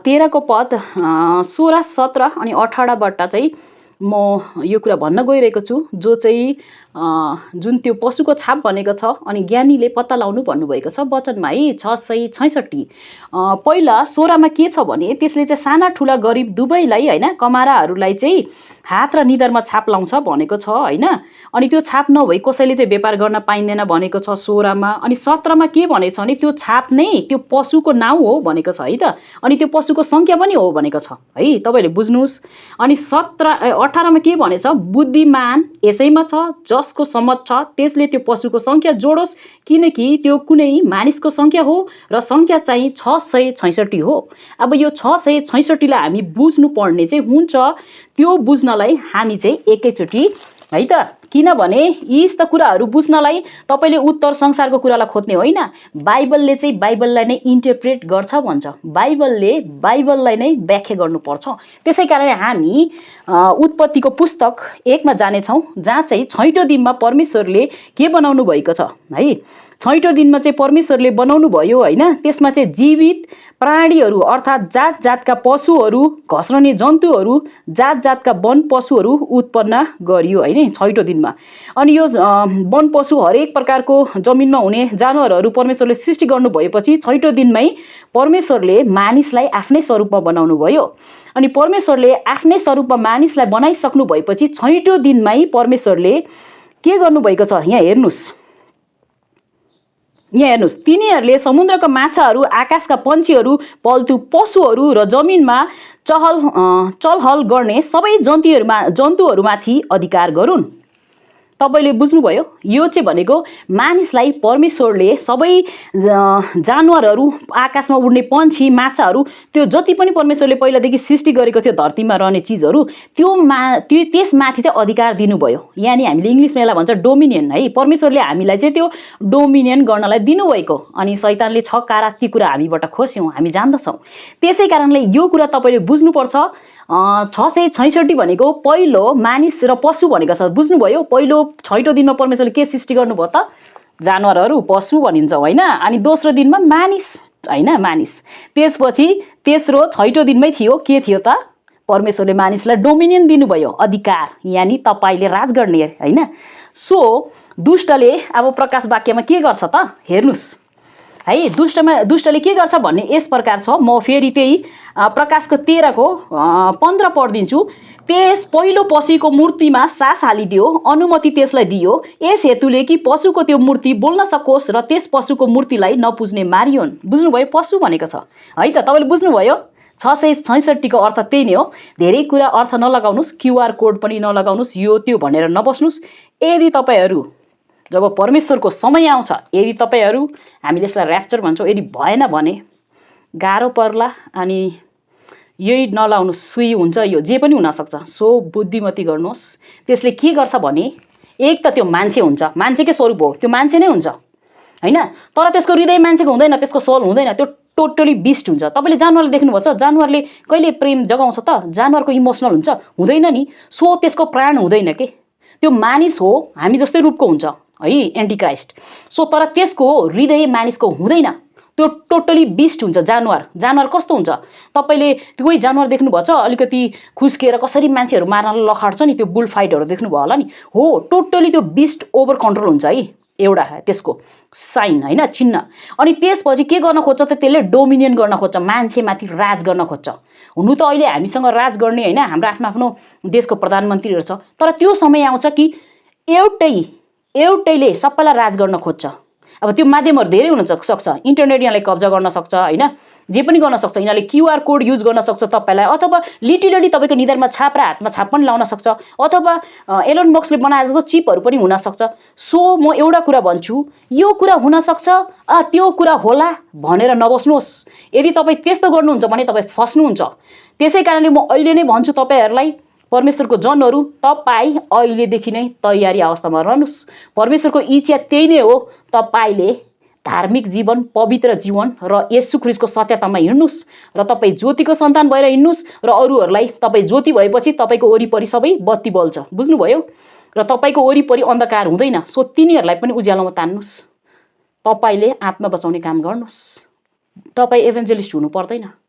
13 को पद 16, 17 अनि 18बाट चाहिँ म यो कुरा भन्न गइरहेको छु, जो चाहिँ जुन त्यो पशुको छाप भनेको छ अनि ज्ञानीले पत्ता लाउनु भन्नुभएको छ वचनमा है 666। पहिला 16मा के छ भने त्यसले चाहिँ साना ठुला गरिब दुवैलाई हैन कमाराहरूलाई चाहिँ हात र निधारमा छाप लाउँछ भनेको छ हैन। अनि त्यो छाप नभई कसैले चाहिँ व्यापार गर्न पाइँदैन भनेको छ 16मा। अनि 17मा के भनेछ भने त्यो छाप नै त्यो पशुको नाउँ हो भनेको छ है त। अनि त्यो पशुको संख्या पनि हो भनेको छ है, तपाईले बुझ्नुस्। अनि 18मा के भनेछ, बुद्धिमान यसैमा छ जसको समझ छ त्यसले त्यो पशुको संख्या जोडोस्, किनकि त्यो कुनै मानिसको संख्या हो र संख्या चाहिँ 666 हो। अब यो 666 लाई हामी बुझ्नु पर्ने चाहिँ हुन्छ, त्यो बुझ्नलाई हामी चाहिँ एकैचोटी है त, किनभने यी यस्ता कुराहरू बुझ्नलाई तपाईले उत्तर संसारको कुरालाई खोज्ने होइन, बाइबलले चाहिँ बाइबललाई नै इन्टरप्रेट गर्छ भन्छ, बाइबलले बाइबललाई नै व्याख्या गर्नुपर्छ। त्यसैकारण हामी उत्पत्तिको पुस्तक 1 मा जानेछौँ, जहाँ चाहिँ 6औं दिनमा परमेश्वरले के बनाउनु भएको छ है। 6औं दिनमा चाहिँ परमेश्वरले बनाउनु भयो हैन। त्यसमा चाहिँ जीवित प्राणीहरू अर्थात् जात जातका पशुहरू, घस्रने जन्तुहरू, जात जातका वन पशुहरू उत्पन्न गरियो हैन 6औं दिनमा। अनि यो वन पशु हरेक प्रकारको जमिनमा हुने जानवरहरू परमेश्वरले सृष्टि गर्नु भएपछि 6औं दिनमै परमेश्वरले मानिसलाई आफ्नै स्वरूपमा बनाउनु भयो। अनि परमेश्वरले आफ्नै स्वरूपमा मानिसलाई बनाइसक्नु भएपछि 6औं दिनमै परमेश्वरले के गर्नुभएको छ, यहाँ हेर्नुस्, तिनीहरूले समुद्रका माछाहरू, आकाशका पन्छीहरू, पाल्तु पशुहरू र जमिनमा चलहल गर्ने सबै जन्तुहरूमाथि अधिकार गरून्। तपाईले बुझ्नुभयो, यो चाहिँ भनेको मानिसलाई परमेश्वरले सबै जानवरहरू, आकाशमा उड्ने पन्छी, माछाहरू, त्यो जति पनि परमेश्वरले पहिलादेखि सृष्टि गरेको थियो धरतीमा रहने चिजहरू, त्यसमाथि चाहिँ अधिकार दिनुभयो। यानी हामीले इङ्ग्लिसमा यसलाई भन्छ डोमिनियन है। परमेश्वरले हामीलाई चाहिँ त्यो डोमिनियन गर्नलाई दिनुभएको। अनि शैतानले 6 कारा ती कुरा हामीबाट खोस्यौँ, हामी जान्दछौँ। त्यसै कारणले यो कुरा तपाईले बुझ्नुपर्छ। 666 भनेको पहिलो मानिस र पशु भनेको छ, बुझ्नुभयो। पहिलो 6औं दिनमा परमेश्वरले के सृष्टि गर्नुभयो त, जानवरहरू, पशु भनिन्छ हैन। अनि दोस्रो दिनमा मानिस हैन, मानिस। त्यसपछि तेस्रो 6औं दिनमै थियो, के थियो त, परमेश्वरले मानिसलाई डोमिनियन दिनुभयो, अधिकार, यानी तपाईले राज गर्ने हैन। सो दुष्टले अब प्रकाश वाक्यमा के गर्छ त, हेर्नुस् है, दुष्टले के गर्छ भन्ने यस प्रकार छ। म फेरि त्यही प्रकाशको 13 को 15 पढिदिन्छु। त्यस पहिलो पशुको मूर्तिमा सास हालिदियो, अनुमति त्यसलाई दियो, यस हेतुले कि पशुको त्यो मूर्ति बोल्न सकोस् र त्यस पशुको मूर्तिलाई नपुज्ने मारियोन्। बुझ्नुभयो, पशु भनेको छ है त, तपाईले बुझ्नुभयो। 666 को अर्थ त्यही नै हो। धेरै कुरा अर्थ नलगाउनुस्, क्यूआर कोड पनि नलगाउनुस्, यो त्यो भनेर नबस्नुस्। यदि तपाईहरू जब परमेश्वरको समय आउँछ, यदि तपाईहरू, हामीले यसलाई र्याप्चर भन्छौँ, यदि भएन भने गाह्रो पर्ला। अनि यही नलाउनुस्, सुई हुन्छ, यो जे पनि हुनसक्छ। सो बुद्धिमती गर्नुहोस्। त्यसले के गर्छ भने, एक त त्यो मान्छे हुन्छ, मान्छेकै स्वरूप हो, त्यो मान्छे नै हुन्छ हैन। तर त्यसको हृदय मान्छेको हुँदैन, त्यसको सोल हुँदैन, त्यो टोटली बिस्ट हुन्छ। तपाईले जानवरले देख्नुभएको छ, जानवरले कहिले प्रेम जगाउँछ त, जानवरको इमोसनल हुन्छ, हुँदैन नि। सो त्यसको प्राण हुँदैन के, त्यो मानिस हो, हामी जस्तै रूपको हुन्छ है, एन्टिक्राइस्ट। सो तर त्यसको हृदय मानिसको हुँदैन, त्यो टोटली बिस्ट हुन्छ। जानवर कस्तो हुन्छ, तपाईले कोही जानवर देख्नुभएको छ अलिकति खुस्किएर कसरी मान्छेहरू मार्न लखाड्छ नि, त्यो बुल फाइटहरू देख्नुभयो होला नि, हो टोटली त्यो बिस्ट ओभर कन्ट्रोल हुन्छ है, एउटा त्यसको साइन हैन, चिन्ह। अनि त्यसपछि के गर्न खोज्छ त, त्यसले डोमिनियन गर्न खोज्छ, मान्छेमाथि राज गर्न खोज्छ। हुनु त अहिले हामीसँग राज गर्ने हैन, हाम्रो आफ्नो देशको प्रधानमन्त्रीहरू छ, तर त्यो समय आउँछ कि एउटैले सबैलाई राज गर्न खोज्छ। अब त्यो माध्यमहरू धेरै हुन सक्छ, इन्टरनेट यहाँले कब्जा गर्न सक्छ हैन, जे पनि गर्न सक्छ। यिनीहरूले क्यूआर कोड युज गर्न सक्छ तपाईलाई, अथवा लिटरली तपाईको निधारमा छाप र हातमा छाप पनि लाउन सक्छ, अथवा एलन मस्कले बनाए जस्तो चिपहरू पनि हुन सक्छ। सो म एउटा कुरा भन्छु, यो कुरा हुन सक्छ, त्यो कुरा होला भनेर नबस्नुहोस्। यदि तपाई त्यस्तो गर्नुहुन्छ भने तपाई फस्नुहुन्छ। त्यसै कारणले म अहिले नै भन्छु तपाईहरुलाई, परमेश्वरको जनहरू, तपाई अहिलेदेखि नै तयारी अवस्थामा रहनुस्। परमेश्वरको इच्छा त्यही नै हो, तपाईले धार्मिक जीवन, पवित्र जीवन र येशू ख्रीष्टको सत्यतामा हिँड्नुस् र तपाई ज्योतिको सन्तान भएर हिँड्नुस् र अरूहरूलाई, तपाई ज्योति भएपछि तपाईको वरिपरि सबै बत्ती बल्छ, बुझ्नुभयो। र तपाईको वरिपरि अन्धकार हुँदैन। सो तिनीहरूलाई पनि उज्यालोमा तान्नुस्। तपाईले आत्मा बचाउने काम गर्नुस्। तपाई इभेन्जलिस्ट हुनु पर्दैन।